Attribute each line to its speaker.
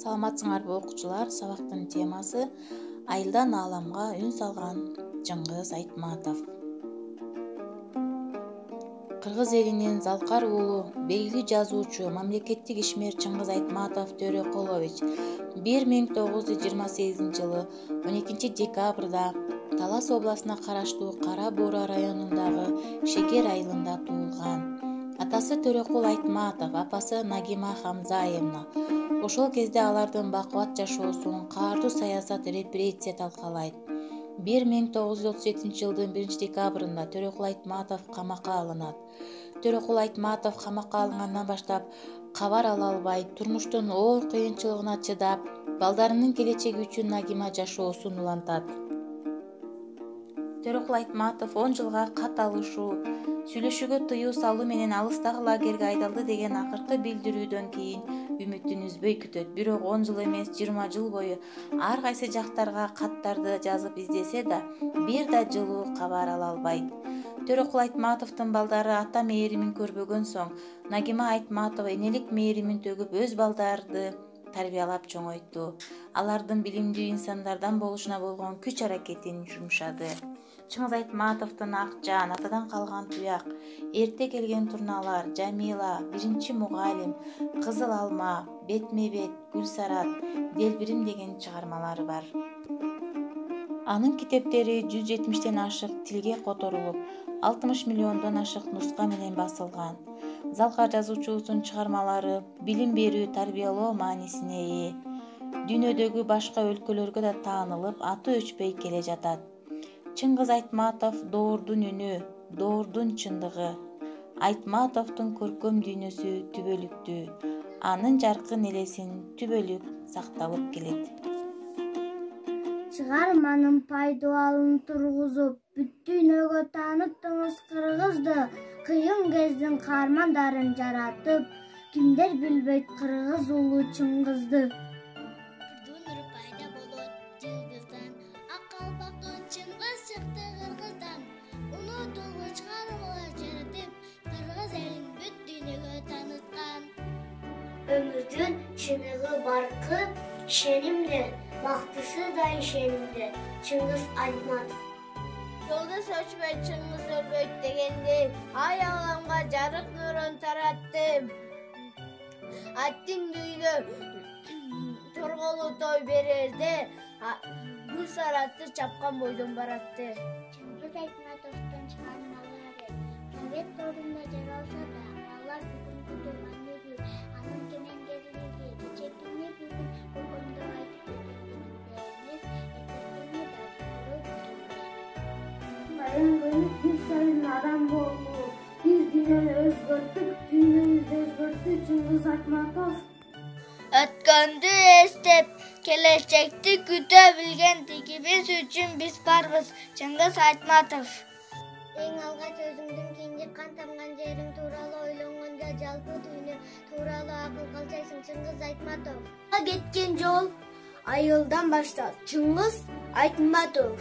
Speaker 1: Саламатсыңарбы окуучулар? Сабактын темасы Айылдан ааламга үн салган Чыңгыз Айтматов. Кыргыз элинин Залкар уулу белгилүү жазуучу, мамлекеттик ишмер Чыңгыз Айтматов Төрөкулович 1928 жылы 12 декабрда Талас областына караштуу Кара Буура районундагы Шекер айылында туулган. Атасы Төрөкул Айтматов, апасы Нагима Хамзаевна. Ошол кезде алардын бакубат жашоосун каардуу саясат репрессия талкалайт. 1937 жылдын 1 декабрында Төрөкул Айтматов камакка алынат. Төрөкул Айтматов камакка алынгандан баштап кабар ала албай, турмуштун оор кыйынчылыгына чыдап, балдарынын келечеги үчүн Нагима жашоосун улантат. Төрөкул Айтматов 10 жылга кат алышуу, сүйлөшүүгө тыюу салуу менен алыстагы лагерге айдалды деген акыркы билдирүүдөн кийин үмүтүн үзбөй күтөт. Бирок 10 жыл эмес, 20 жыл бою ар кайсы жактарга каттарды жазып издесе да, бир да жылуу кабар ала албайт. Төрөкул Айтматовдун балдары ата мээримин көрбөгөн соң, Нагима Айтматова энелик мээримин төгүп өз балдарды тарбиялап чоңойту. Алардын билимдүү инсандардан болушуна болгон күч аракетин жумшады. Чыңгыз Айтматовдун Акжан, атадан калган туяк, эрте келген турналар, Жамила, биринчи мугалим, Кызыл алма, Бетме-бет, Гүлсарат, Делбирим деген чыгармалары бар. Анын китептери 170ден ашык тилге которулуп, 60 миллиондон ашык нуска менен басылган. Залкар жазуучусунун чыгармалары билим берүү, тарбиялоо маанисине ээ. Дүйнөдөгү башка өлкөлөргө да таанылып, аты өчпөй келе жатат. Чыңгыз Айтматов доордун үнү, доордун чындыгы. Айтматовдун көркөм дүйнөсү түбөлүктүү. Анын жаркын элесин түбөлүк сакталып келет.
Speaker 2: Чыгарманын пайдаланын тургузуп, бүт дүйнөгө тааныттыңыз кыргызды. Кыйын кездин каармандарын жаратып, кимдер билбейт кыргыз уулу Чыңгызды.
Speaker 3: Ömürдүн чыныгы баркы ишенимде, бактысы да ишенимде. Чыңгыз Айтматов.
Speaker 4: Жолдош өчпөй Чыңгыз өлбөйт дегендей, ай аламга жарык нурун таратты. Аттин дүйнө торголуу той берерде, Гүлсаратты чапкан бойдон баратты.
Speaker 2: Чыңгыз Айтматовдун чыгармалары совет дöwрүндө жаралса да, алар бүгүнкү маанилүү, анын кемеңгерлиги, кечектини бүгүн көкөмдөп айтып кеткендигинде эмес, эртеңини да көрүп келген.
Speaker 3: Баянгы күн сайын адам болуу, биз дүйнөнү өзгөрттүк, дүйнөбүздү өзгөрттү Чыңгыз Айтматов.
Speaker 4: Өткөндү эстеп, келечекти күтө билгендигибиз үчүн биз барбыз. Чыңгыз Айтматов.
Speaker 3: Эң алгач өзүңдүн кийинки кан тамган жериң тууралуу ойлонгондо жалпы дүйнө тууралуу акыл калчайсың. Чыңгыз Айтматов.
Speaker 4: Кеткен жол айылдан башталат. Чыңгыз Айтматов.